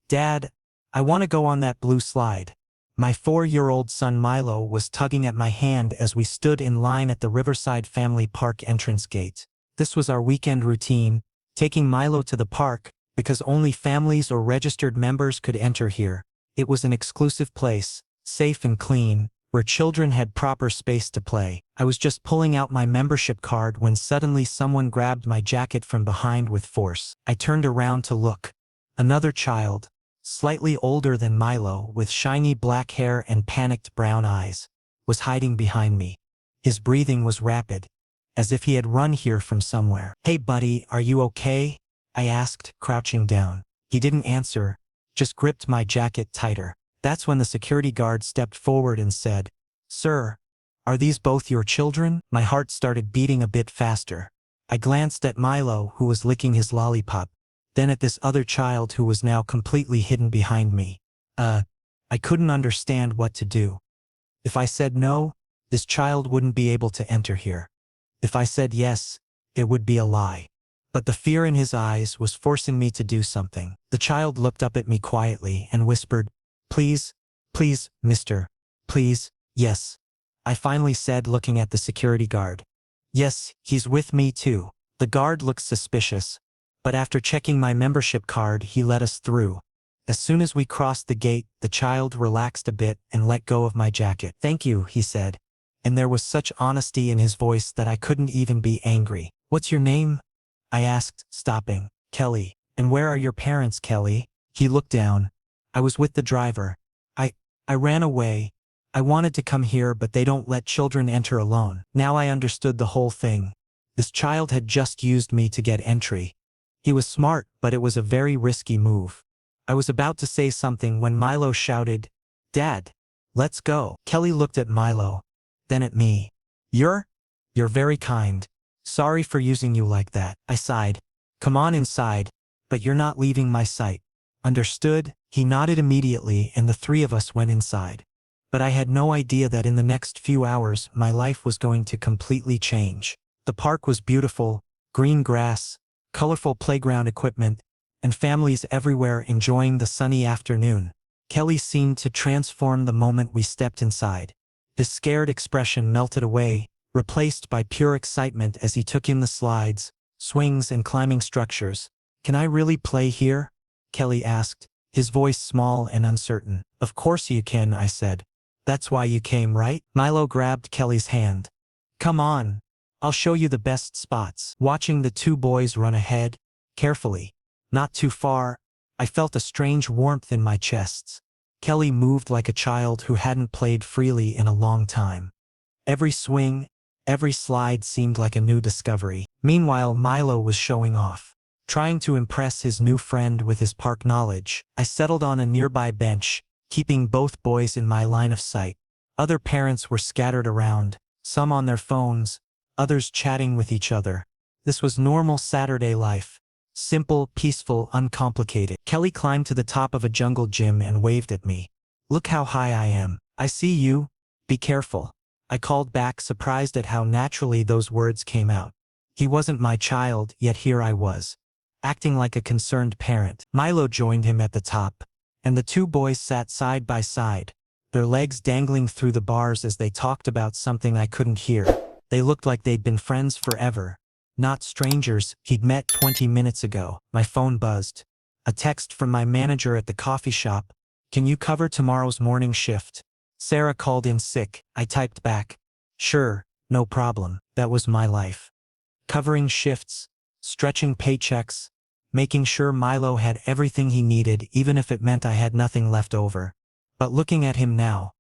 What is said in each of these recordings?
Dad, I want to go on that blue slide. My 4-year-old son Milo was tugging at my hand as we stood in line at the Riverside Family Park entrance gate. This was our weekend routine, taking Milo to the park, because only families or registered members could enter here. It was an exclusive place, safe and clean, where children had proper space to play. I was just pulling out my membership card when suddenly someone grabbed my jacket from behind with force. I turned around to look. Another child, slightly older than Milo, with shiny black hair and panicked brown eyes, was hiding behind me. His breathing was rapid, as if he had run here from somewhere. "Hey buddy, are you okay?" I asked, crouching down. He didn't answer, just gripped my jacket tighter. That's when the security guard stepped forward and said, "Sir, are these both your children?" My heart started beating a bit faster. I glanced at Milo, who was licking his lollipop, then at this other child who was now completely hidden behind me. I couldn't understand what to do. If I said no, this child wouldn't be able to enter here. If I said yes, it would be a lie. But the fear in his eyes was forcing me to do something. The child looked up at me quietly and whispered, "Please, please, mister, please." "Yes," I finally said, looking at the security guard. "Yes, he's with me too." The guard looked suspicious, but after checking my membership card, he let us through. As soon as we crossed the gate, the child relaxed a bit and let go of my jacket. "Thank you," he said, and there was such honesty in his voice that I couldn't even be angry. "What's your name?" I asked, stopping. "Kelly." "And where are your parents, Kelly?" He looked down. "I was with the driver. I ran away. I wanted to come here, but they don't let children enter alone." Now I understood the whole thing. This child had just used me to get entry. He was smart, but it was a very risky move. I was about to say something when Milo shouted, "Dad, let's go." Kelly looked at Milo, then at me. You're very kind. Sorry for using you like that." I sighed. "Come on inside, but you're not leaving my sight. Understood?" He nodded immediately, and the three of us went inside. But I had no idea that in the next few hours my life was going to completely change. The park was beautiful, green grass, colorful playground equipment, and families everywhere enjoying the sunny afternoon. Kelly seemed to transform the moment we stepped inside. His scared expression melted away, replaced by pure excitement as he took in the slides, swings, and climbing structures. "Can I really play here?" Kelly asked, his voice small and uncertain. "Of course you can," I said. "That's why you came, right?" Milo grabbed Kelly's hand. "Come on. I'll show you the best spots." Watching the two boys run ahead, carefully, not too far, I felt a strange warmth in my chest. Kelly moved like a child who hadn't played freely in a long time. Every swing, every slide seemed like a new discovery. Meanwhile, Milo was showing off, trying to impress his new friend with his park knowledge. I settled on a nearby bench, keeping both boys in my line of sight. Other parents were scattered around, some on their phones, others chatting with each other. This was normal Saturday life. Simple, peaceful, uncomplicated. Kelly climbed to the top of a jungle gym and waved at me. "Look how high I am." "I see you. Be careful." I called back, surprised at how naturally those words came out. He wasn't my child, yet here I was, acting like a concerned parent. Milo joined him at the top, and the two boys sat side by side, their legs dangling through the bars as they talked about something I couldn't hear. They looked like they'd been friends forever, not strangers he'd met 20 minutes ago. My phone buzzed. A text from my manager at the coffee shop. "Can you cover tomorrow's morning shift? Sarah called in sick." I typed back, "Sure, no problem." That was my life. Covering shifts, stretching paychecks, making sure Milo had everything he needed, even if it meant I had nothing left over. But looking at him now,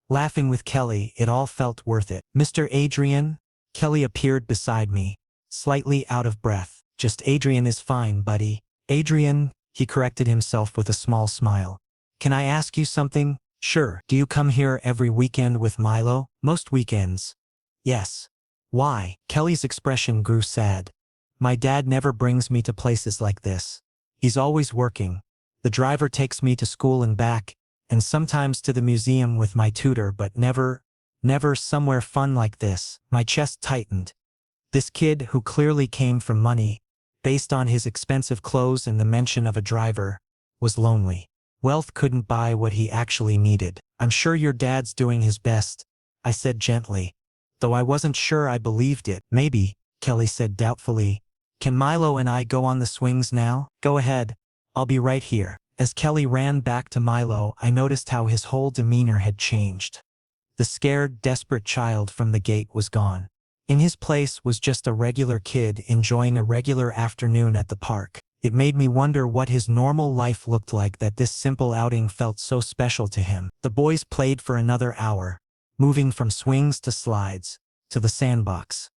laughing with Kelly, it all felt worth it. "Mr. Adrian?" Kelly appeared beside me, slightly out of breath. "Just Adrian is fine, buddy." "Adrian," he corrected himself with a small smile. "Can I ask you something?" "Sure." "Do you come here every weekend with Milo?" "Most weekends." "Yes." "Why?" Kelly's expression grew sad. "My dad never brings me to places like this. He's always working. The driver takes me to school and back, and sometimes to the museum with my tutor, but never somewhere fun like this." My chest tightened. This kid, who clearly came from money, based on his expensive clothes and the mention of a driver, was lonely. Wealth couldn't buy what he actually needed. I'm sure your dad's doing his best, I said gently, though I wasn't sure I believed it. Maybe, Kelly said doubtfully. Can Milo and I go on the swings now? Go ahead. I'll be right here. As Kelly ran back to Milo, I noticed how his whole demeanor had changed. The scared, desperate child from the gate was gone. In his place was just a regular kid enjoying a regular afternoon at the park. It made me wonder what his normal life looked like that this simple outing felt so special to him. The boys played for another hour, moving from swings to slides, to the sandbox.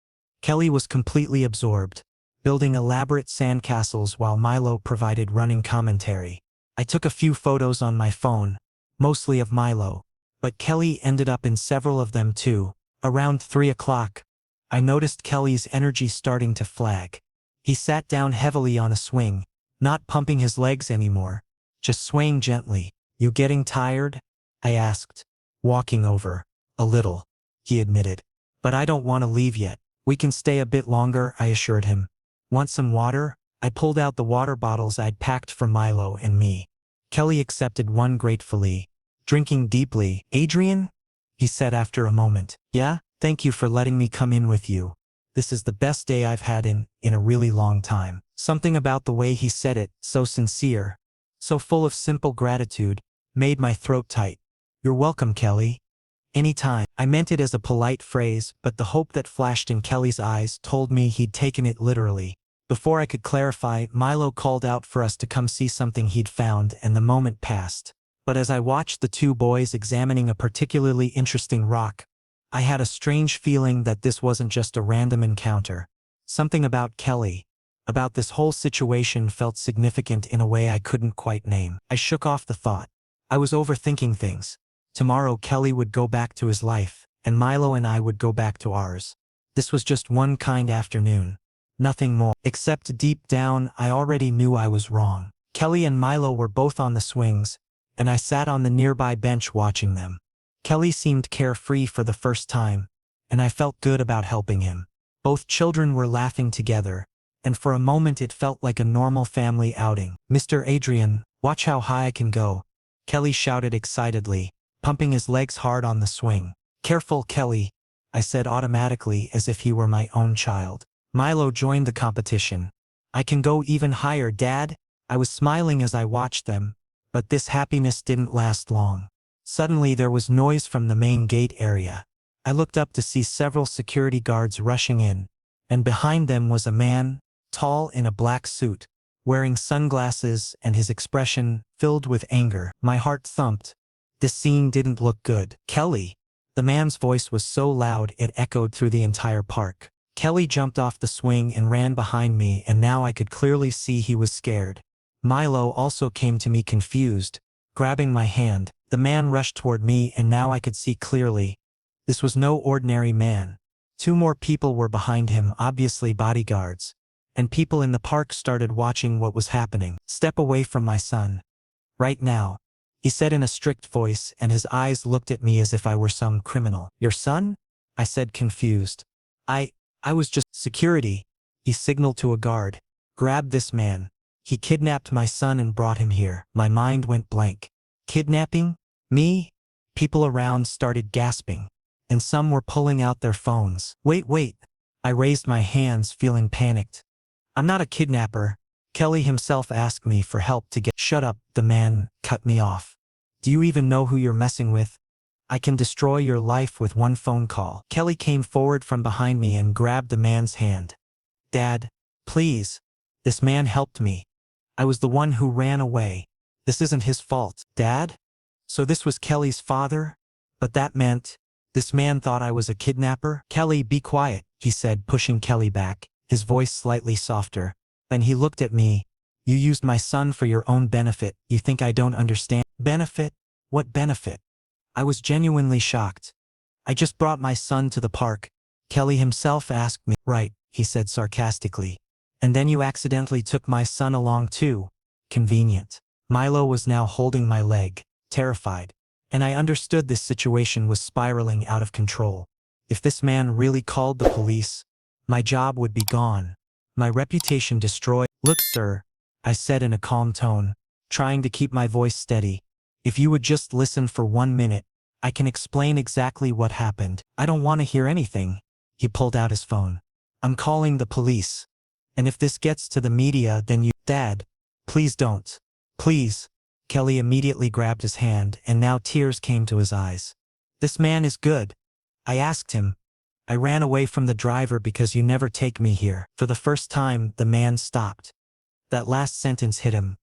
Kelly was completely absorbed, building elaborate sandcastles while Milo provided running commentary. I took a few photos on my phone, mostly of Milo, but Kelly ended up in several of them too. Around 3 o'clock, I noticed Kelly's energy starting to flag. He sat down heavily on a swing, not pumping his legs anymore, just swaying gently. You getting tired? I asked, walking over. A little, he admitted. But I don't want to leave yet. We can stay a bit longer, I assured him. Want some water? I pulled out the water bottles I'd packed for Milo and me. Kelly accepted one gratefully, drinking deeply. Adrian? He said after a moment. Yeah, thank you for letting me come in with you. This is the best day I've had in a really long time. Something about the way he said it, so sincere, so full of simple gratitude, made my throat tight. You're welcome, Kelly. Anytime. I meant it as a polite phrase, but the hope that flashed in Kelly's eyes told me he'd taken it literally. Before I could clarify, Milo called out for us to come see something he'd found, and the moment passed. But as I watched the two boys examining a particularly interesting rock, I had a strange feeling that this wasn't just a random encounter. Something about Kelly, about this whole situation felt significant in a way I couldn't quite name. I shook off the thought. I was overthinking things. Tomorrow Kelly would go back to his life, and Milo and I would go back to ours. This was just one kind afternoon. Nothing more. Except deep down, I already knew I was wrong. Kelly and Milo were both on the swings, and I sat on the nearby bench watching them. Kelly seemed carefree for the first time, and I felt good about helping him. Both children were laughing together, and for a moment it felt like a normal family outing. Mr. Adrian, watch how high I can go, Kelly shouted excitedly, pumping his legs hard on the swing. Careful, Kelly, I said automatically as if he were my own child. Milo joined the competition. I can go even higher, Dad. I was smiling as I watched them, but this happiness didn't last long. Suddenly there was noise from the main gate area. I looked up to see several security guards rushing in, and behind them was a man, tall in a black suit, wearing sunglasses and his expression filled with anger. My heart thumped. This scene didn't look good. Kelly! The man's voice was so loud it echoed through the entire park. Kelly jumped off the swing and ran behind me, and now I could clearly see he was scared. Milo also came to me confused, grabbing my hand. The man rushed toward me, and now I could see clearly. This was no ordinary man. 2 more people were behind him, obviously bodyguards, and people in the park started watching what was happening. Step away from my son. Right now, he said in a strict voice, and his eyes looked at me as if I were some criminal. Your son? I said confused. I was just security. He signaled to a guard. Grab this man. He kidnapped my son and brought him here. My mind went blank. Kidnapping? Me? People around started gasping, and some were pulling out their phones. Wait. I raised my hands, feeling panicked. I'm not a kidnapper. Kelly himself asked me for help to get— Shut up, the man cut me off. Do you even know who you're messing with? I can destroy your life with one phone call. Kelly came forward from behind me and grabbed the man's hand. Dad, please. This man helped me. I was the one who ran away. This isn't his fault. Dad? So this was Kelly's father? But that meant, this man thought I was a kidnapper? Kelly, be quiet, he said, pushing Kelly back, his voice slightly softer. Then he looked at me. You used my son for your own benefit. You think I don't understand? Benefit? What benefit? I was genuinely shocked. I just brought my son to the park. Kelly himself asked me. Right, he said sarcastically. And then you accidentally took my son along too. Convenient. Milo was now holding my leg, terrified. And I understood this situation was spiraling out of control. If this man really called the police, my job would be gone. My reputation destroyed. Look, sir, I said in a calm tone. trying to keep my voice steady. If you would just listen for 1 minute, I can explain exactly what happened. I don't want to hear anything. He pulled out his phone. I'm calling the police. And if this gets to the media, then you— Dad, please don't. Please. Kelly immediately grabbed his hand, and now tears came to his eyes. This man is good. I asked him. I ran away from the driver because you never take me here. For the first time, the man stopped. That last sentence hit him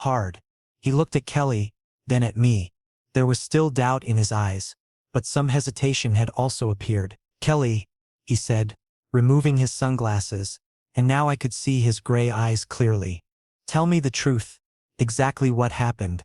hard. He looked at Kelly, then at me. There was still doubt in his eyes, but some hesitation had also appeared. Kelly, he said, removing his sunglasses, and now I could see his gray eyes clearly. Tell me the truth. Exactly what happened.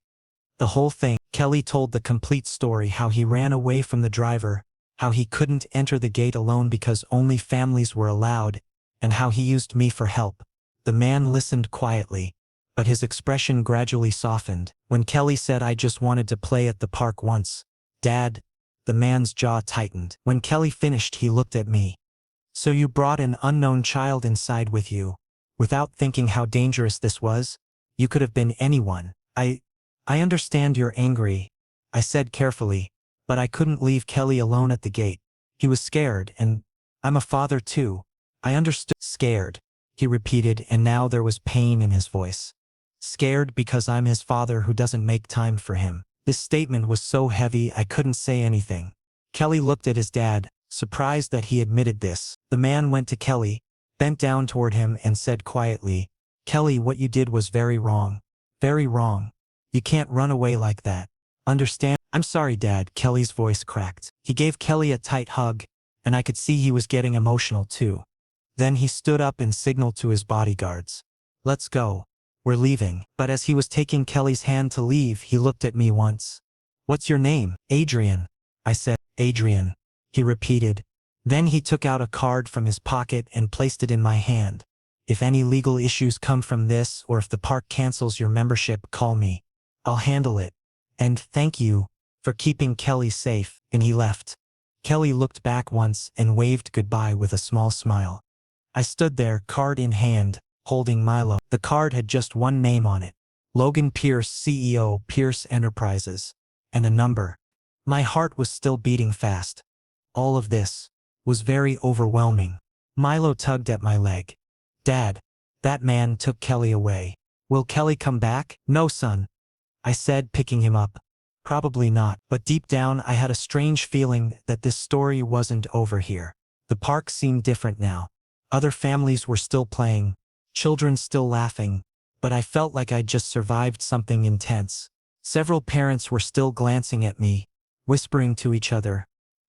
The whole thing. Kelly told the complete story, how he ran away from the driver, how he couldn't enter the gate alone because only families were allowed, and how he used me for help. The man listened quietly, but his expression gradually softened. When Kelly said, I just wanted to play at the park once. Dad, the man's jaw tightened. When Kelly finished, he looked at me. So you brought an unknown child inside with you, without thinking how dangerous this was? You could have been anyone. I understand you're angry, I said carefully, but I couldn't leave Kelly alone at the gate. He was scared, and I'm a father too. I understood. Scared, he repeated, and now there was pain in his voice. Scared because I'm his father who doesn't make time for him. This statement was so heavy I couldn't say anything. Kelly looked at his dad, surprised that he admitted this. The man went to Kelly, bent down toward him, and said quietly, Kelly, what you did was very wrong. Very wrong. You can't run away like that. Understand? I'm sorry, Dad. Kelly's voice cracked. He gave Kelly a tight hug, and I could see he was getting emotional too. Then he stood up and signaled to his bodyguards. Let's go. We're leaving. But as he was taking Kelly's hand to leave, he looked at me once. What's your name? Adrian. I said. Adrian. He repeated. Then he took out a card from his pocket and placed it in my hand. If any legal issues come from this, or if the park cancels your membership, call me. I'll handle it. And thank you for keeping Kelly safe. And he left. Kelly looked back once and waved goodbye with a small smile. I stood there, card in hand, holding Milo. The card had just one name on it. Logan Pierce, CEO, Pierce Enterprises. And a number. My heart was still beating fast. All of this was very overwhelming. Milo tugged at my leg. Dad, that man took Kelly away. Will Kelly come back? No, son. I said, picking him up. Probably not. But deep down I had a strange feeling that this story wasn't over here. The park seemed different now. Other families were still playing, children still laughing, but I felt like I'd just survived something intense. Several parents were still glancing at me, whispering to each other.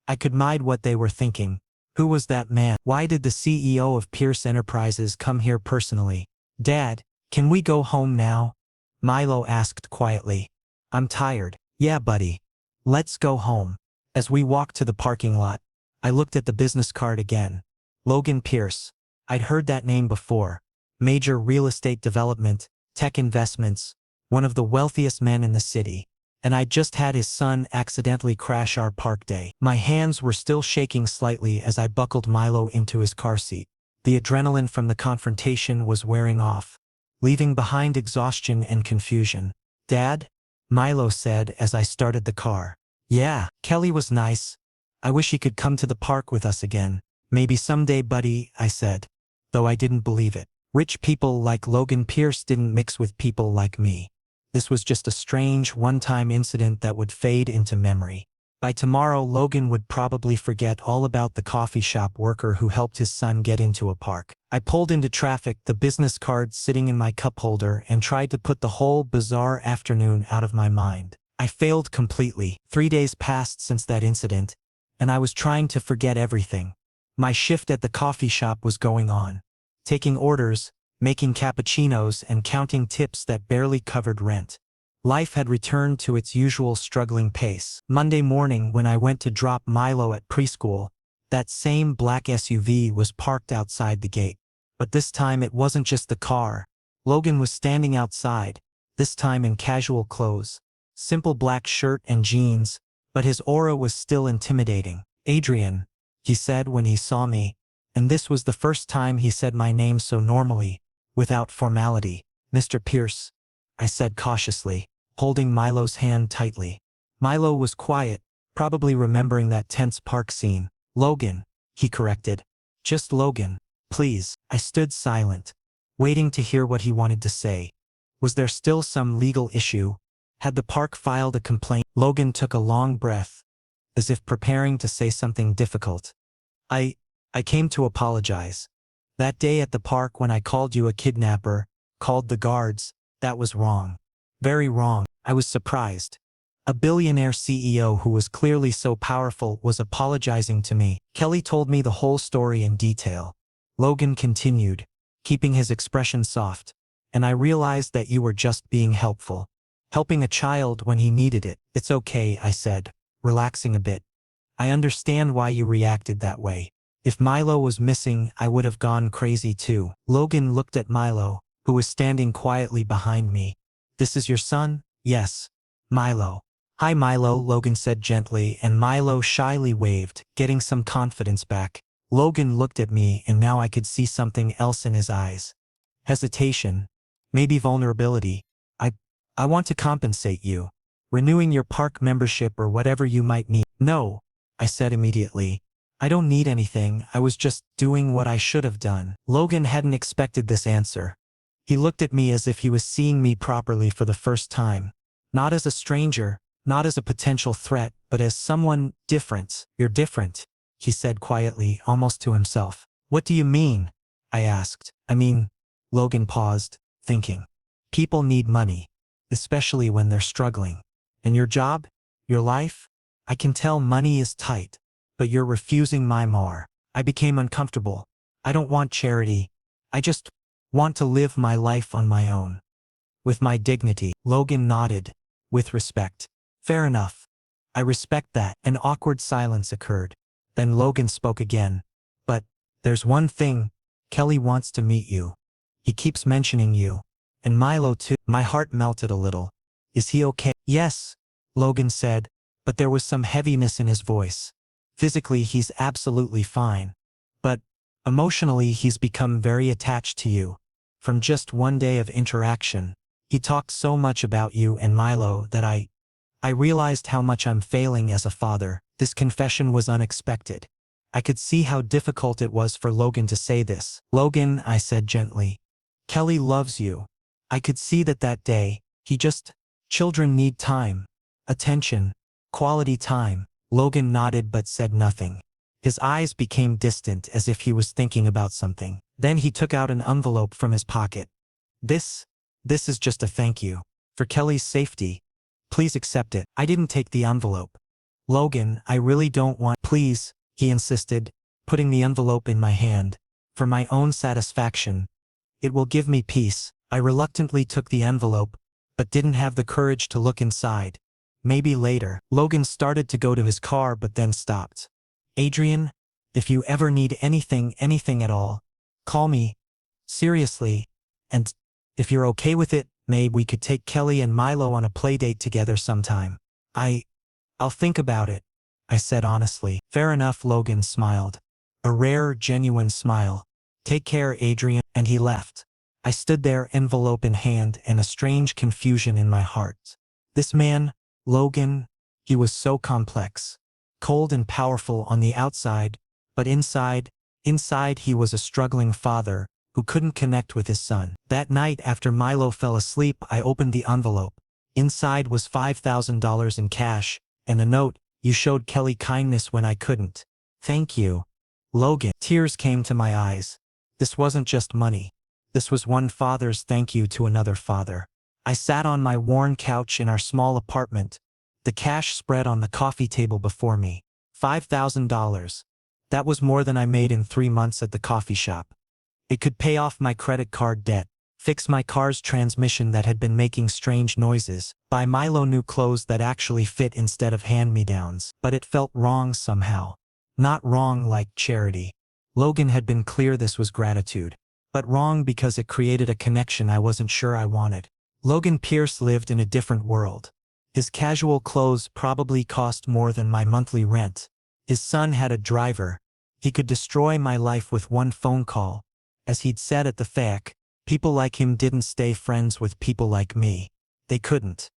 I could mind what they were thinking. Who was that man? Why did the CEO of Pierce Enterprises come here personally? Dad, can we go home now? Milo asked quietly. I'm tired. Yeah, buddy. Let's go home. As we walked to the parking lot, I looked at the business card again. Logan Pierce. I'd heard that name before. Major real estate development, tech investments, one of the wealthiest men in the city. And I'd just had his son accidentally crash our park day. My hands were still shaking slightly as I buckled Milo into his car seat. The adrenaline from the confrontation was wearing off, leaving behind exhaustion and confusion. Dad? Milo said as I started the car. Yeah, Kelly was nice. I wish he could come to the park with us again. Maybe someday, buddy, I said, though I didn't believe it. Rich people like Logan Pierce didn't mix with people like me. This was just a strange, one-time incident that would fade into memory. By tomorrow, Logan would probably forget all about the coffee shop worker who helped his son get into a park. I pulled into traffic, the business card sitting in my cup holder, and tried to put the whole bizarre afternoon out of my mind. I failed completely. 3 days passed since that incident, and I was trying to forget everything. My shift at the coffee shop was going on. Taking orders, making cappuccinos, and counting tips that barely covered rent. Life had returned to its usual struggling pace. Monday morning, when I went to drop Milo at preschool, that same black SUV was parked outside the gate. But this time it wasn't just the car. Logan was standing outside, this time in casual clothes. Simple black shirt and jeans, but his aura was still intimidating. Adrian, he said when he saw me, and this was the first time he said my name so normally, without formality. Mr. Pierce. I said cautiously, holding Milo's hand tightly. Milo was quiet, probably remembering that tense park scene. Logan, he corrected. Just Logan, please. I stood silent, waiting to hear what he wanted to say. Was there still some legal issue? Had the park filed a complaint? Logan took a long breath, as if preparing to say something difficult. I came to apologize. That day at the park when I called you a kidnapper, called the guards, that was wrong. Very wrong. I was surprised. A billionaire CEO who was clearly so powerful was apologizing to me. Kelly told me the whole story in detail. Logan continued, keeping his expression soft. And I realized that you were just being helpful. Helping a child when he needed it. It's okay, I said, relaxing a bit. I understand why you reacted that way. If Milo was missing, I would have gone crazy too. Logan looked at Milo, who was standing quietly behind me. This is your son? Yes. Milo. Hi Milo, Logan said gently, and Milo shyly waved, getting some confidence back. Logan looked at me, and now I could see something else in his eyes. Hesitation. Maybe vulnerability. I want to compensate you. Renewing your park membership or whatever you might need. No, I said immediately. I don't need anything, I was just doing what I should have done. Logan hadn't expected this answer. He looked at me as if he was seeing me properly for the first time. Not as a stranger, not as a potential threat, but as someone different. You're different, he said quietly, almost to himself. What do you mean? I asked. Logan paused, thinking. People need money, especially when they're struggling. And your job? Your life? I can tell money is tight. But you're refusing my more. I became uncomfortable. I don't want charity. I just want to live my life on my own. With my dignity. Logan nodded, with respect. Fair enough. I respect that. An awkward silence occurred. Then Logan spoke again. But there's one thing. Kelly wants to meet you. He keeps mentioning you. And Milo too. My heart melted a little. Is he okay? Yes, Logan said, but there was some heaviness in his voice. Physically he's absolutely fine. But emotionally he's become very attached to you. From just one day of interaction, he talked so much about you and Milo that I realized how much I'm failing as a father. This confession was unexpected. I could see how difficult it was for Logan to say this. Logan, I said gently. Kelly loves you. I could see that day. Children need time, attention, quality time. Logan nodded but said nothing. His eyes became distant as if he was thinking about something. Then he took out an envelope from his pocket. This is just a thank you. For Kelly's safety. Please accept it. I didn't take the envelope. Logan, I really don't want. Please, he insisted, putting the envelope in my hand. For my own satisfaction. It will give me peace. I reluctantly took the envelope, but didn't have the courage to look inside. Maybe later. Logan started to go to his car but then stopped. Adrian, if you ever need anything at all, call me. Seriously. And if you're okay with it, maybe we could take Kelly and Milo on a playdate together sometime. I'll think about it, I said honestly. Fair enough, Logan smiled. A rare, genuine smile. Take care, Adrian. And he left. I stood there, envelope in hand, and a strange confusion in my heart. This man, Logan, he was so complex. Cold and powerful on the outside, but inside he was a struggling father who couldn't connect with his son. That night after Milo fell asleep, I opened the envelope. Inside was $5,000 in cash, and a note, you showed Kelly kindness when I couldn't. Thank you. Logan. Tears came to my eyes. This wasn't just money. This was one father's thank you to another father. I sat on my worn couch in our small apartment, the cash spread on the coffee table before me. $5,000. That was more than I made in 3 months at the coffee shop. It could pay off my credit card debt, fix my car's transmission that had been making strange noises, buy Milo new clothes that actually fit instead of hand-me-downs. But it felt wrong somehow. Not wrong like charity. Logan had been clear this was gratitude. But wrong because it created a connection I wasn't sure I wanted. Logan Pierce lived in a different world. His casual clothes probably cost more than my monthly rent. His son had a driver. He could destroy my life with one phone call. As he'd said at the FAC, People like him didn't stay friends with people like me. They couldn't.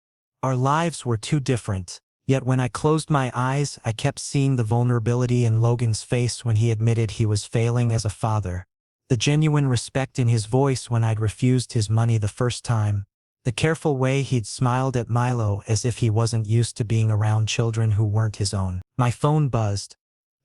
Our lives were too different. Yet when I closed my eyes, I kept seeing the vulnerability in Logan's face when he admitted he was failing as a father. The genuine respect in his voice when I'd refused his money the first time. The careful way he'd smiled at Milo as if he wasn't used to being around children who weren't his own. My phone buzzed.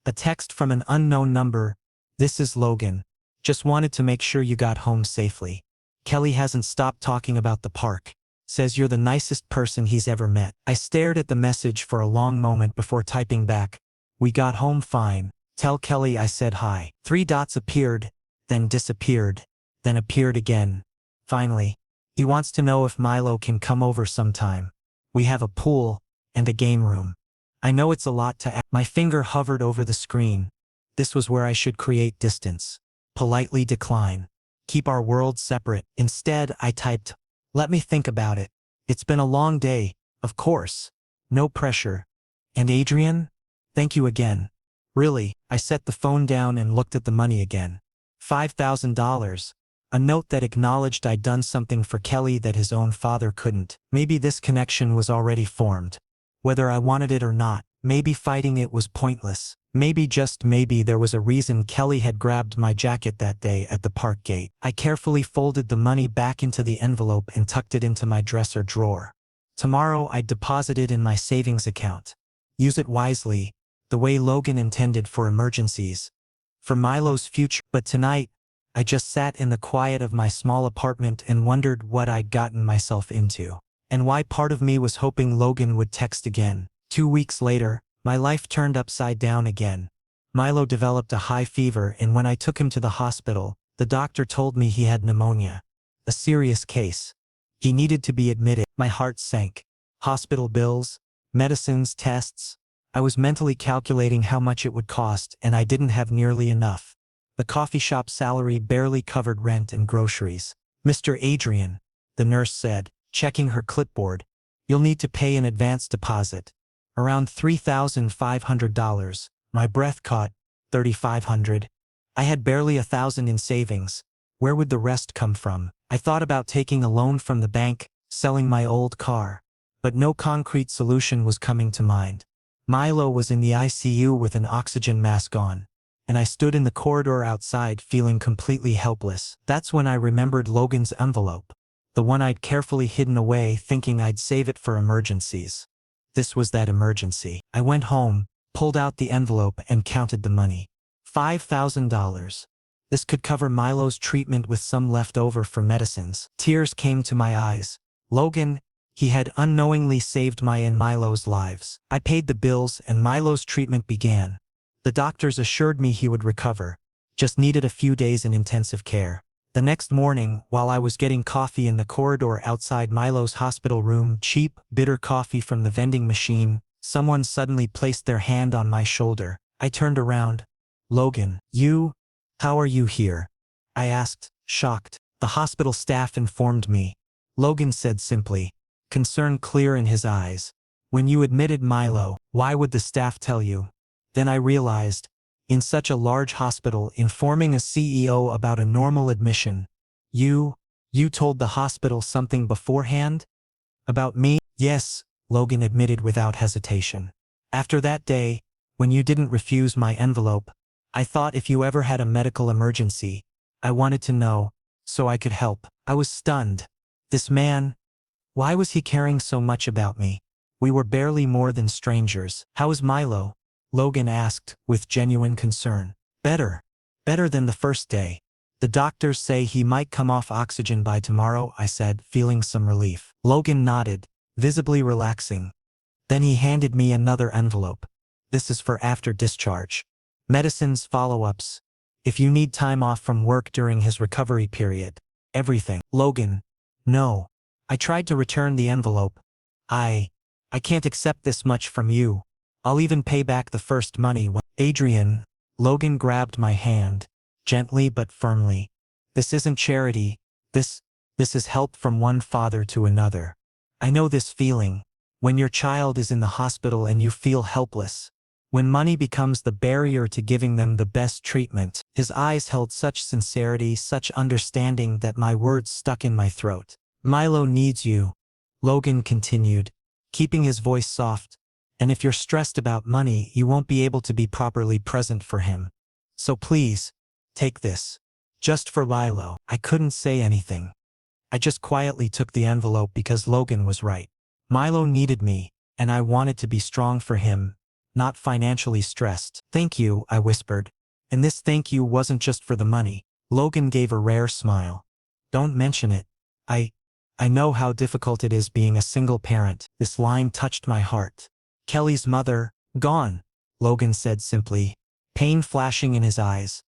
A text from an unknown number. "This is Logan. Just wanted to make sure you got home safely. Kelly hasn't stopped talking about the park. Says you're the nicest person he's ever met." I stared at the message for a long moment before typing back, "We got home fine. Tell Kelly I said hi." 3 dots appeared, then disappeared, then appeared again. Finally, "He wants to know if Milo can come over sometime. We have a pool and a game room." I know it's a lot to ask. My finger hovered over the screen. This was where I should create distance. Politely decline. Keep our worlds separate. Instead, I typed, "Let me think about it. It's been a long day, of course. No pressure. And Adrian? Thank you again. Really." I set the phone down and looked at the money again. $5,000. A note that acknowledged I'd done something for Kelly that his own father couldn't. Maybe this connection was already formed. Whether I wanted it or not, maybe fighting it was pointless. Maybe, just maybe, there was a reason Kelly had grabbed my jacket that day at the park gate. I carefully folded the money back into the envelope and tucked it into my dresser drawer. Tomorrow I'd deposit it in my savings account. Use it wisely, the way Logan intended, for emergencies. For Milo's future. But tonight, I just sat in the quiet of my small apartment and wondered what I'd gotten myself into. And why part of me was hoping Logan would text again. 2 weeks later, my life turned upside down again. Milo developed a high fever, and when I took him to the hospital, the doctor told me he had pneumonia. A serious case. He needed to be admitted. My heart sank. Hospital bills, medicines, tests. I was mentally calculating how much it would cost, and I didn't have nearly enough. The coffee shop salary barely covered rent and groceries. "Mr. Adrian," the nurse said, checking her clipboard, "you'll need to pay an advance deposit. Around $3,500. My breath caught. 3,500. I had barely 1,000 in savings. Where would the rest come from? I thought about taking a loan from the bank, selling my old car. But no concrete solution was coming to mind. Milo was in the ICU with an oxygen mask on, and I stood in the corridor outside feeling completely helpless. That's when I remembered Logan's envelope. The one I'd carefully hidden away, thinking I'd save it for emergencies. This was that emergency. I went home, pulled out the envelope, and counted the money. $5,000. This could cover Milo's treatment with some left over for medicines. Tears came to my eyes. Logan, he had unknowingly saved my and Milo's lives. I paid the bills and Milo's treatment began. The doctors assured me he would recover. Just needed a few days in intensive care. The next morning, while I was getting coffee in the corridor outside Milo's hospital room, cheap, bitter coffee from the vending machine, someone suddenly placed their hand on my shoulder. I turned around. "Logan, how are you here?" I asked, shocked. The hospital staff informed me. Logan said simply, concern clear in his eyes. "When you admitted Milo, why would the staff tell you?" Then I realized, in such a large hospital, informing a CEO about a normal admission. You told the hospital something beforehand? About me?" "Yes," Logan admitted without hesitation. "After that day, when you didn't refuse my envelope, I thought if you ever had a medical emergency, I wanted to know, so I could help." I was stunned. This man, why was he caring so much about me? We were barely more than strangers. "How is Milo?" Logan asked, with genuine concern. Better than the first day. The doctors say he might come off oxygen by tomorrow," I said, feeling some relief. Logan nodded, visibly relaxing. Then he handed me another envelope. "This is for after discharge. Medicines, follow-ups. If you need time off from work during his recovery period. Everything." "Logan, no." I tried to return the envelope. I can't accept this much from you. I'll even pay back the first money when—" "Adrian," Logan grabbed my hand, gently but firmly. "This isn't charity. This is help from one father to another. I know this feeling, when your child is in the hospital and you feel helpless. When money becomes the barrier to giving them the best treatment. His eyes held such sincerity, such understanding that my words stuck in my throat. Milo needs you, Logan continued, keeping his voice soft. And if you're stressed about money, you won't be able to be properly present for him. So please, take this. Just for Milo. I couldn't say anything. I just quietly took the envelope because Logan was right. Milo needed me, and I wanted to be strong for him, not financially stressed. Thank you, I whispered. And this thank you wasn't just for the money. Logan gave a rare smile. Don't mention it. I know how difficult it is being a single parent. This line touched my heart. Kelly's mother, gone, Logan said simply, pain flashing in his eyes.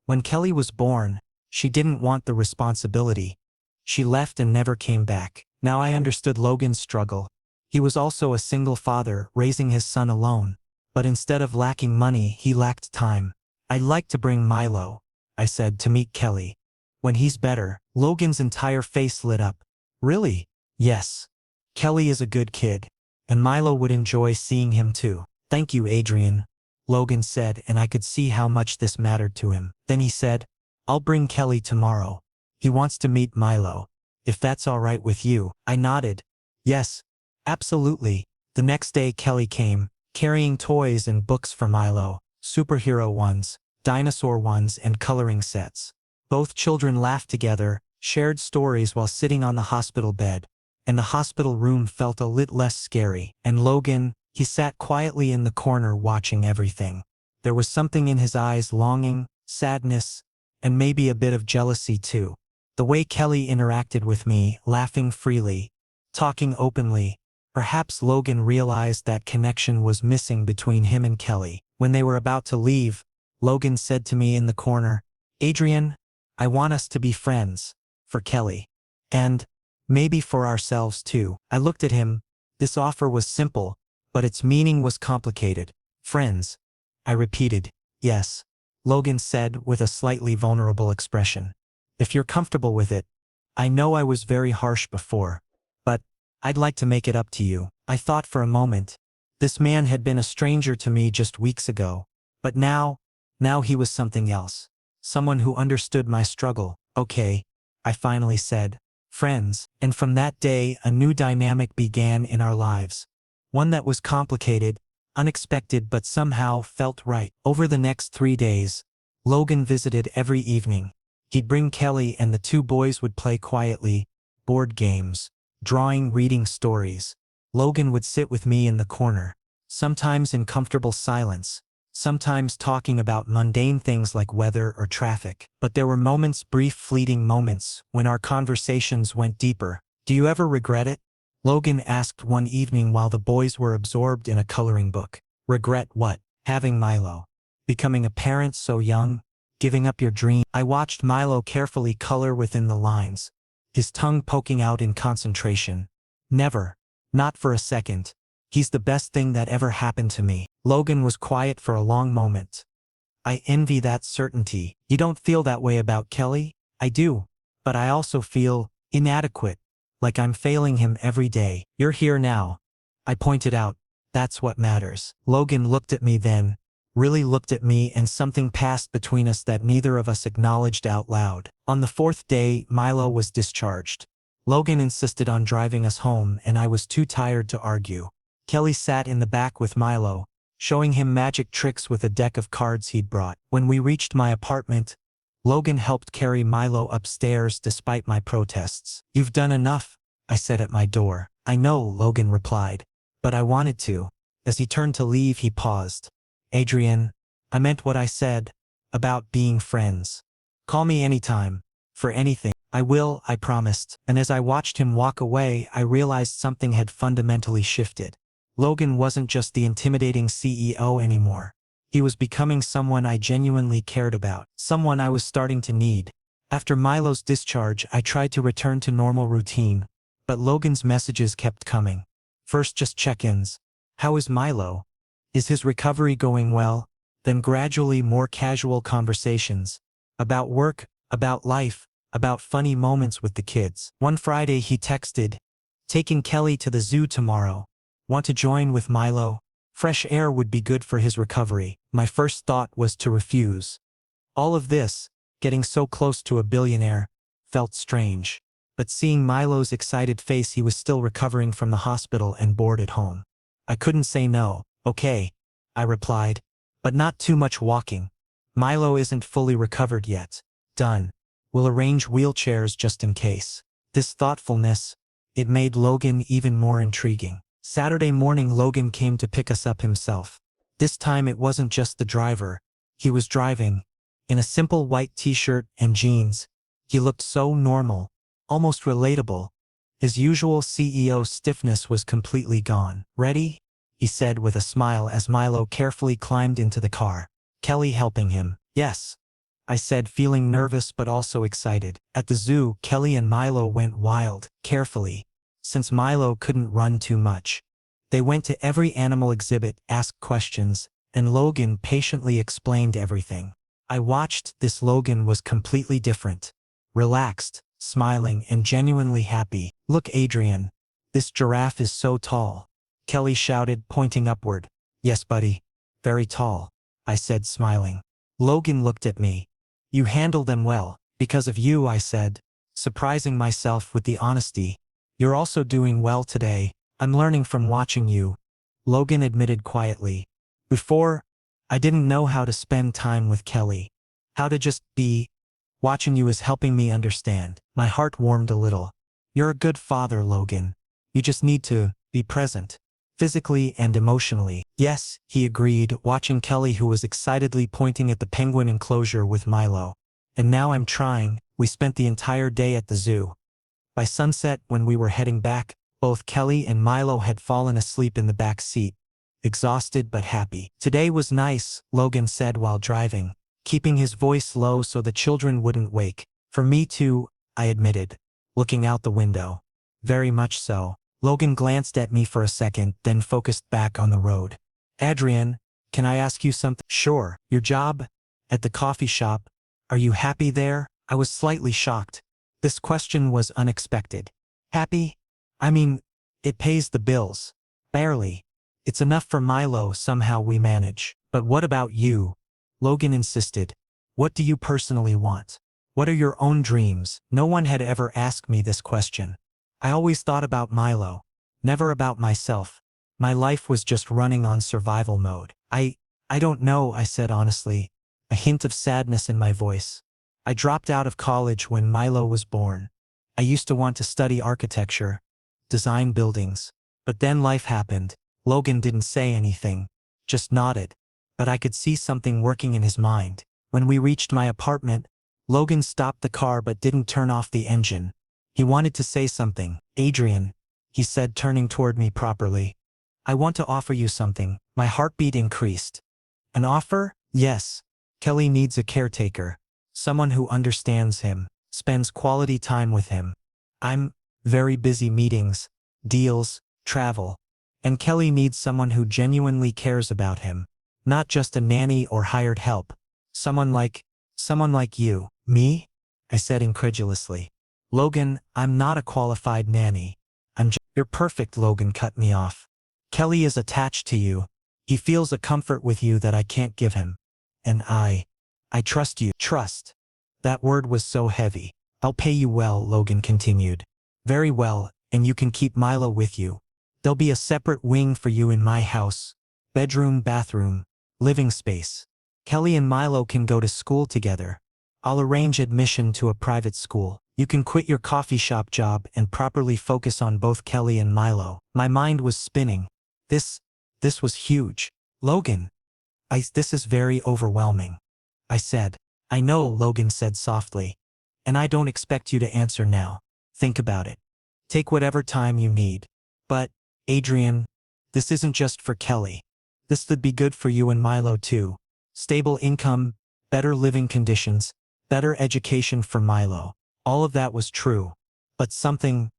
When Kelly was born, she didn't want the responsibility. She left and never came back. Now I understood Logan's struggle. He was also a single father, raising his son alone. But instead of lacking money, he lacked time. I'd like to bring Milo, I said, to meet Kelly. When he's better. Logan's entire face lit up. Really? Yes. Kelly is a good kid. And Milo would enjoy seeing him too. Thank you, Adrian, Logan said, and I could see how much this mattered to him. Then he said, I'll bring Kelly tomorrow. He wants to meet Milo. If that's all right with you. I nodded. Yes, absolutely. The next day Kelly came, carrying toys and books for Milo, superhero ones, dinosaur ones, and coloring sets. Both children laughed together, shared stories while sitting on the hospital bed, and the hospital room felt a little less scary. And Logan, he sat quietly in the corner watching everything. There was something in his eyes, longing, sadness, and maybe a bit of jealousy too. The way Kelly interacted with me, laughing freely, talking openly. Perhaps Logan realized that connection was missing between him and Kelly. When they were about to leave, Logan said to me in the corner, Adrian, I want us to be friends. For Kelly. And maybe for ourselves too. I looked at him. This offer was simple, but its meaning was complicated. Friends. I repeated. Yes. Logan said with a slightly vulnerable expression. If you're comfortable with it. I know I was very harsh before, but I'd like to make it up to you. I thought for a moment. This man had been a stranger to me just weeks ago, but now he was something else. Someone who understood my struggle. Okay, I finally said. Friends. And from that day, a new dynamic began in our lives. One that was complicated, unexpected, but somehow felt right. Over the next 3 days, Logan visited every evening. He'd bring Kelly and the two boys would play quietly, board games, drawing, reading stories. Logan would sit with me in the corner, sometimes in comfortable silence, sometimes talking about mundane things like weather or traffic. But there were moments, brief fleeting moments, when our conversations went deeper. Do you ever regret it? Logan asked one evening while the boys were absorbed in a coloring book. Regret what? Having Milo. Becoming a parent so young? Giving up your dream? I watched Milo carefully color within the lines, his tongue poking out in concentration. Never. Not for a second. He's the best thing that ever happened to me. Logan was quiet for a long moment. I envy that certainty. You don't feel that way about Kelly? I do. But I also feel inadequate, like I'm failing him every day. You're here now, I pointed out. That's what matters. Logan looked at me then, really looked at me, and something passed between us that neither of us acknowledged out loud. On the 4th day, Milo was discharged. Logan insisted on driving us home, and I was too tired to argue. Kelly sat in the back with Milo, showing him magic tricks with a deck of cards he'd brought. When we reached my apartment, Logan helped carry Milo upstairs despite my protests. You've done enough, I said at my door. I know, Logan replied. But I wanted to. As he turned to leave, he paused. Adrian, I meant what I said about being friends. Call me anytime, for anything. I will, I promised. And as I watched him walk away, I realized something had fundamentally shifted. Logan wasn't just the intimidating CEO anymore. He was becoming someone I genuinely cared about, someone I was starting to need. After Milo's discharge, I tried to return to normal routine, but Logan's messages kept coming. First just check-ins. How is Milo? Is his recovery going well? Then gradually more casual conversations. About work, about life, about funny moments with the kids. One Friday he texted, taking Kelly to the zoo tomorrow. Want to join with Milo? Fresh air would be good for his recovery. My first thought was to refuse. All of this, getting so close to a billionaire, felt strange. But seeing Milo's excited face, he was still recovering from the hospital and bored at home. I couldn't say no. Okay, I replied. But not too much walking. Milo isn't fully recovered yet. Done. We'll arrange wheelchairs just in case. This thoughtfulness, it made Logan even more intriguing. Saturday morning, Logan came to pick us up himself. This time it wasn't just the driver. He was driving. In a simple white t-shirt and jeans. He looked so normal, almost relatable. His usual CEO stiffness was completely gone. "Ready?" he said with a smile as Milo carefully climbed into the car. Kelly helping him. "Yes," I said, feeling nervous but also excited. At the zoo, Kelly and Milo went wild, carefully. Since Milo couldn't run too much, they went to every animal exhibit, asked questions, and Logan patiently explained everything. I watched. This Logan was completely different. Relaxed, smiling, and genuinely happy. "Look, Adrian. This giraffe is so tall," Kelly shouted, pointing upward. "Yes, buddy. Very tall," I said, smiling. Logan looked at me. "You handle them well." "Because of you," I said, surprising myself with the honesty. "You're also doing well today. I'm learning from watching you," Logan admitted quietly. "Before, I didn't know how to spend time with Kelly. How to just be. Watching you is helping me understand." My heart warmed a little. "You're a good father, Logan. You just need to be present, physically and emotionally." "Yes," he agreed, watching Kelly, who was excitedly pointing at the penguin enclosure with Milo. "And now I'm trying." We spent the entire day at the zoo. By sunset, when we were heading back, both Kelly and Milo had fallen asleep in the back seat, exhausted but happy. "Today was nice," Logan said while driving, keeping his voice low so the children wouldn't wake. "For me too," I admitted, looking out the window. "Very much so." Logan glanced at me for a second, then focused back on the road. "Adrian, can I ask you something?" "Sure." "Your job at the coffee shop, are you happy there?" I was slightly shocked. This question was unexpected. "Happy? I mean, it pays the bills. Barely. It's enough for Milo, somehow we manage." "But what about you?" Logan insisted. "What do you personally want? What are your own dreams?" No one had ever asked me this question. I always thought about Milo, never about myself. My life was just running on survival mode. I don't know," I said honestly, a hint of sadness in my voice. "I dropped out of college when Milo was born. I used to want to study architecture, design buildings. But then life happened." Logan didn't say anything, just nodded. But I could see something working in his mind. When we reached my apartment, Logan stopped the car but didn't turn off the engine. He wanted to say something. "Adrian," he said, turning toward me properly. "I want to offer you something." My heartbeat increased. "An offer?" "Yes. Kelly needs a caretaker. Someone who understands him, spends quality time with him. I'm very busy, meetings, deals, travel. And Kelly needs someone who genuinely cares about him. Not just a nanny or hired help. Someone like you." "Me?" I said incredulously. "Logan, I'm not a qualified nanny. You're perfect," Logan cut me off. "Kelly is attached to you. He feels a comfort with you that I can't give him. And I trust you." Trust. That word was so heavy. "I'll pay you well," Logan continued. "Very well, and you can keep Milo with you. There'll be a separate wing for you in my house. Bedroom, bathroom, living space. Kelly and Milo can go to school together. I'll arrange admission to a private school. You can quit your coffee shop job and properly focus on both Kelly and Milo." My mind was spinning. This was huge. "Logan, this is very overwhelming," I said. "I know," Logan said softly. "And I don't expect you to answer now. Think about it. Take whatever time you need. But, Adrian, this isn't just for Kelly. This would be good for you and Milo too. Stable income, better living conditions, better education for Milo." All of that was true. But something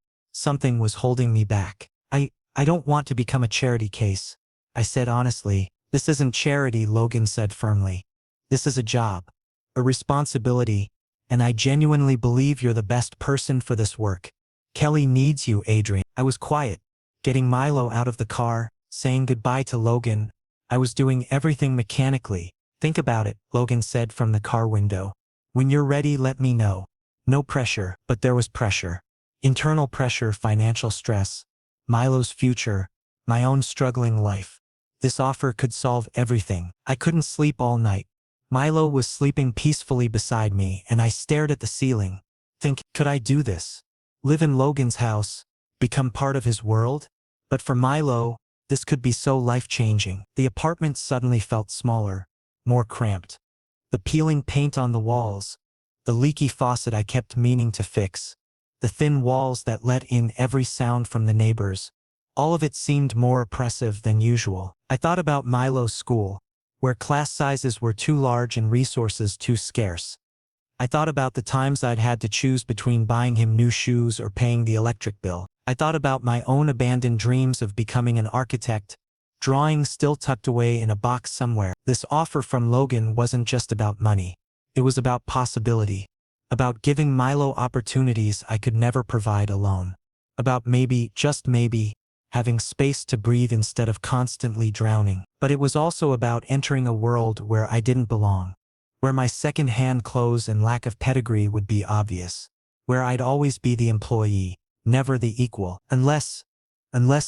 was holding me back. I don't want to become a charity case," I said honestly. "This isn't charity," Logan said firmly. "This is a job, a responsibility, and I genuinely believe you're the best person for this work. Kelly needs you, Adrian." I was quiet, getting Milo out of the car, saying goodbye to Logan. I was doing everything mechanically. Think about it, Logan said from the car window. When you're ready, let me know. No pressure, but there was pressure. Internal pressure, financial stress, Milo's future, my own struggling life. This offer could solve everything. I couldn't sleep all night. Milo was sleeping peacefully beside me, and I stared at the ceiling. Could I do this? Live in Logan's house? Become part of his world? But for Milo, this could be so life-changing. The apartment suddenly felt smaller, more cramped. The peeling paint on the walls, the leaky faucet I kept meaning to fix, the thin walls that let in every sound from the neighbors. All of it seemed more oppressive than usual. I thought about Milo's school, where class sizes were too large and resources too scarce. I thought about the times I'd had to choose between buying him new shoes or paying the electric bill. I thought about my own abandoned dreams of becoming an architect, drawings still tucked away in a box somewhere. This offer from Logan wasn't just about money. It was about possibility, about giving Milo opportunities I could never provide alone, about maybe, just maybe, having space to breathe instead of constantly drowning. But it was also about entering a world where I didn't belong, where my second-hand clothes and lack of pedigree would be obvious, where I'd always be the employee, never the equal, unless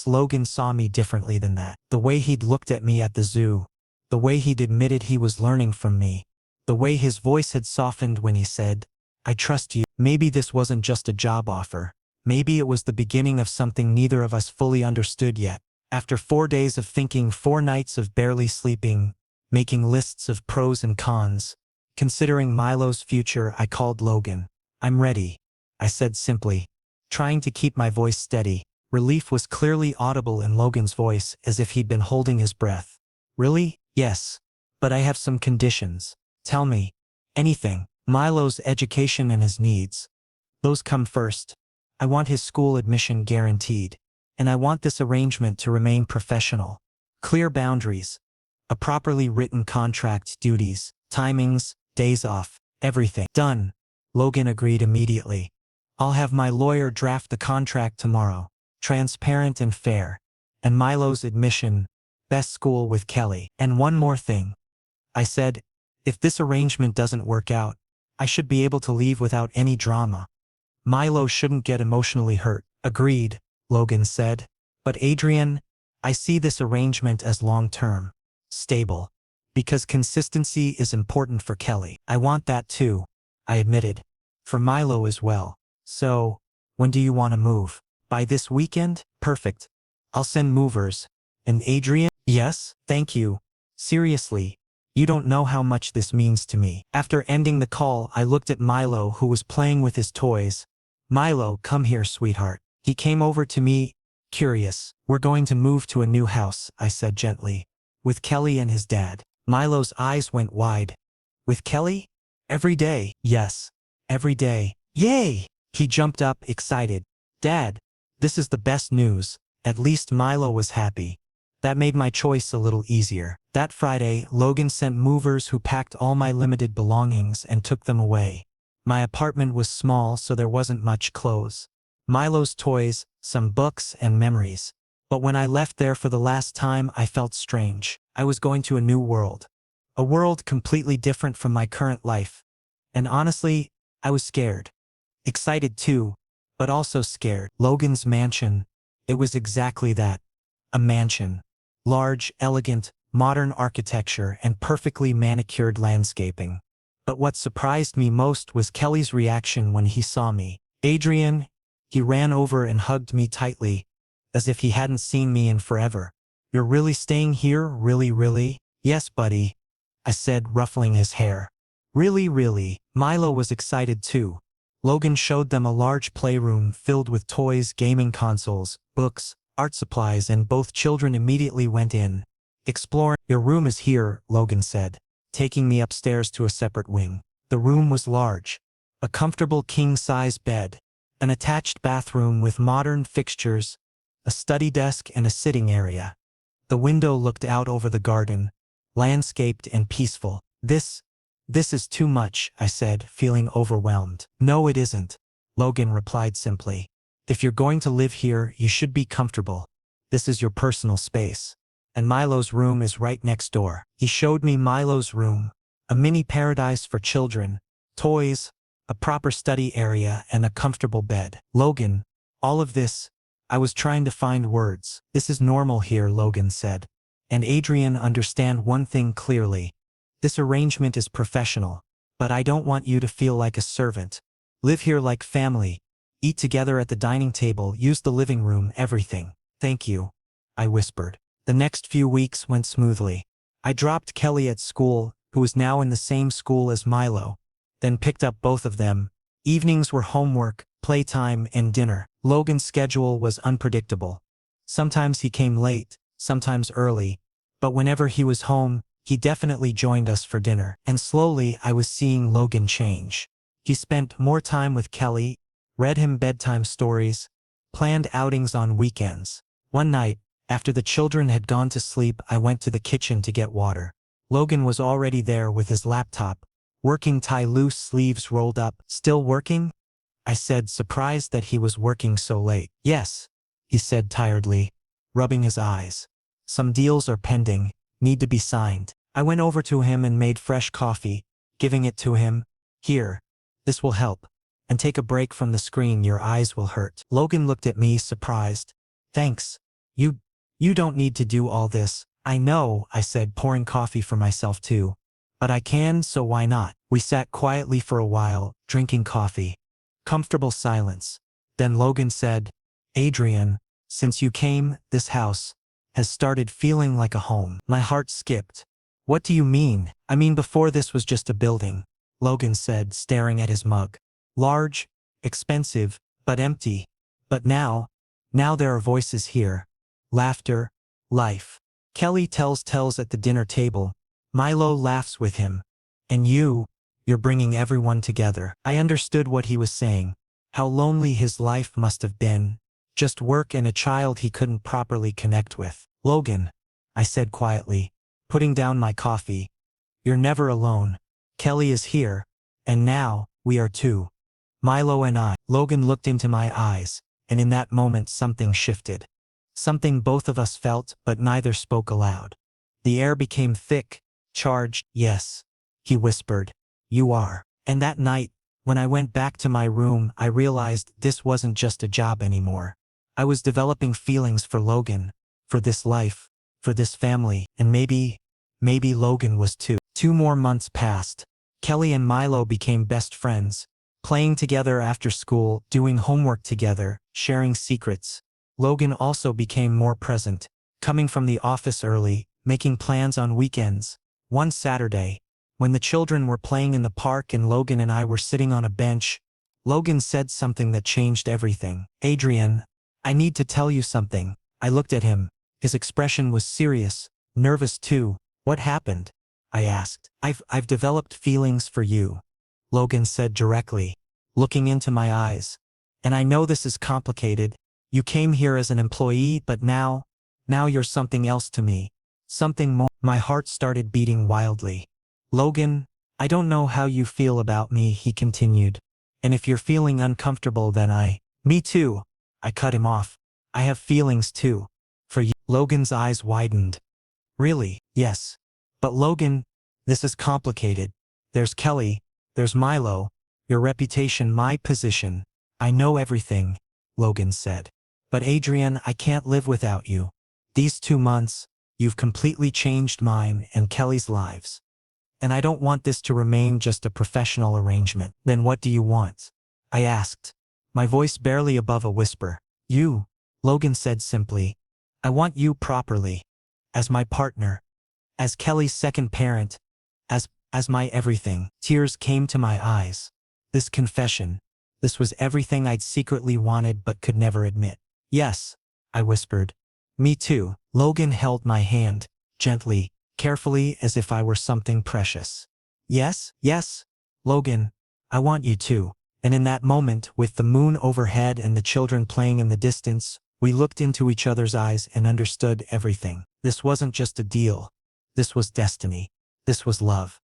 Logan saw me differently than that. The way he'd looked at me at the zoo, the way he'd admitted he was learning from me, the way his voice had softened when he said, "I trust you." Maybe this wasn't just a job offer. Maybe it was the beginning of something neither of us fully understood yet. After 4 days of thinking, 4 nights of barely sleeping, making lists of pros and cons, considering Milo's future, I called Logan. "I'm ready," I said simply, trying to keep my voice steady. Relief was clearly audible in Logan's voice, as if he'd been holding his breath. "Really?" "Yes. But I have some conditions." "Tell me. Anything." "Milo's education and his needs. Those come first. I want his school admission guaranteed. And I want this arrangement to remain professional. Clear boundaries. A properly written contract, duties, timings, days off, everything." "Done." Logan agreed immediately. "I'll have my lawyer draft the contract tomorrow. Transparent and fair. And Milo's admission, best school with Kelly. And one more thing," I said. "If this arrangement doesn't work out, I should be able to leave without any drama. Milo shouldn't get emotionally hurt." "Agreed," Logan said. "But Adrian, I see this arrangement as long-term, stable. Because consistency is important for Kelly." "I want that too," I admitted. "For Milo as well. So, when do you want to move?" "By this weekend?" "Perfect. I'll send movers." "And Adrian?" "Yes, thank you. Seriously, you don't know how much this means to me." After ending the call, I looked at Milo, who was playing with his toys. "Milo, come here, sweetheart." He came over to me, curious. "We're going to move to a new house," I said gently. "With Kelly and his dad." Milo's eyes went wide. "With Kelly? Every day?" "Yes. Every day." "Yay!" He jumped up, excited. "Dad, this is the best news." At least Milo was happy. That made my choice a little easier. That Friday, Logan sent movers who packed all my limited belongings and took them away. My apartment was small, so there wasn't much clothes. Milo's toys, some books, and memories. But when I left there for the last time, I felt strange. I was going to a new world. A world completely different from my current life. And honestly, I was scared. Excited too, but also scared. Logan's mansion. It was exactly that. A mansion. Large, elegant, modern architecture and perfectly manicured landscaping. But what surprised me most was Kelly's reaction when he saw me. "Adrian," he ran over and hugged me tightly, as if he hadn't seen me in forever. "You're really staying here, really, really?" "Yes, buddy," I said, ruffling his hair. "Really, really." Milo was excited too. Logan showed them a large playroom filled with toys, gaming consoles, books, art supplies, and both children immediately went in. "Exploring." "Your room is here," Logan said, taking me upstairs to a separate wing. The room was large. A comfortable king-size bed, an attached bathroom with modern fixtures, a study desk and a sitting area. The window looked out over the garden, landscaped and peaceful. This is too much," I said, feeling overwhelmed. "No, it isn't," Logan replied simply. "If you're going to live here, you should be comfortable. This is your personal space. And Milo's room is right next door. He showed me Milo's room, a mini paradise for children, toys, a proper study area, and a comfortable bed. Logan, all of this, I was trying to find words. This is normal here, Logan said. And Adrian, understand one thing clearly. This arrangement is professional, but I don't want you to feel like a servant. Live here like family. Eat together at the dining table, use the living room, everything. Thank you, I whispered. The next few weeks went smoothly. I dropped Kelly at school, who was now in the same school as Milo, then picked up both of them. Evenings were homework, playtime, and dinner. Logan's schedule was unpredictable. Sometimes he came late, sometimes early, but whenever he was home, he definitely joined us for dinner. And slowly I was seeing Logan change. He spent more time with Kelly, read him bedtime stories, planned outings on weekends. One night, after the children had gone to sleep, I went to the kitchen to get water. Logan was already there with his laptop, working, tie loose sleeves rolled up. Still working? I said, surprised that he was working so late. Yes, he said tiredly, rubbing his eyes. Some deals are pending, need to be signed. I went over to him and made fresh coffee, giving it to him. Here, this will help. And take a break from the screen, your eyes will hurt. Logan looked at me, surprised. Thanks. You don't need to do all this. I know, I said, pouring coffee for myself too. But I can, so why not? We sat quietly for a while, drinking coffee. Comfortable silence. Then Logan said, Adrian, since you came, this house has started feeling like a home. My heart skipped. What do you mean? I mean, before this was just a building, Logan said, staring at his mug. Large, expensive, but empty. But now there are voices here. Laughter, life. Kelly tells tales at the dinner table. Milo laughs with him. And you're bringing everyone together. I understood what he was saying. How lonely his life must have been. Just work and a child he couldn't properly connect with. Logan, I said quietly, putting down my coffee. You're never alone. Kelly is here. And now, we are too. Milo and I. Logan looked into my eyes, and in that moment something shifted. Something both of us felt, but neither spoke aloud. The air became thick, charged. Yes, he whispered. You are. And that night, when I went back to my room, I realized this wasn't just a job anymore. I was developing feelings for Logan, for this life, for this family, and maybe Logan was too. 2 more months passed. Kelly and Milo became best friends, playing together after school, doing homework together, sharing secrets. Logan also became more present, coming from the office early, making plans on weekends. One Saturday, when the children were playing in the park and Logan and I were sitting on a bench, Logan said something that changed everything. Adrian, I need to tell you something. I looked at him. His expression was serious, nervous too. What happened? I asked. I've developed feelings for you, Logan said directly, looking into my eyes. And I know this is complicated. You came here as an employee, but now you're something else to me. Something more. My heart started beating wildly. Logan, I don't know how you feel about me, he continued. And if you're feeling uncomfortable, then Me too. I cut him off. I have feelings too. For you. Logan's eyes widened. Really? Yes. But Logan, this is complicated. There's Kelly. There's Milo. Your reputation, my position. I know everything, Logan said. But Adrian, I can't live without you. These 2 months, you've completely changed mine and Kelly's lives. And I don't want this to remain just a professional arrangement. Then what do you want? I asked, my voice barely above a whisper. You, Logan said simply. I want you properly. As my partner. As Kelly's second parent. As my everything. Tears came to my eyes. This confession. This was everything I'd secretly wanted but could never admit. Yes, I whispered. Me too. Logan held my hand, gently, carefully, as if I were something precious. Yes, Logan, I want you too. And in that moment, with the moon overhead and the children playing in the distance, we looked into each other's eyes and understood everything. This wasn't just a deal. This was destiny. This was love.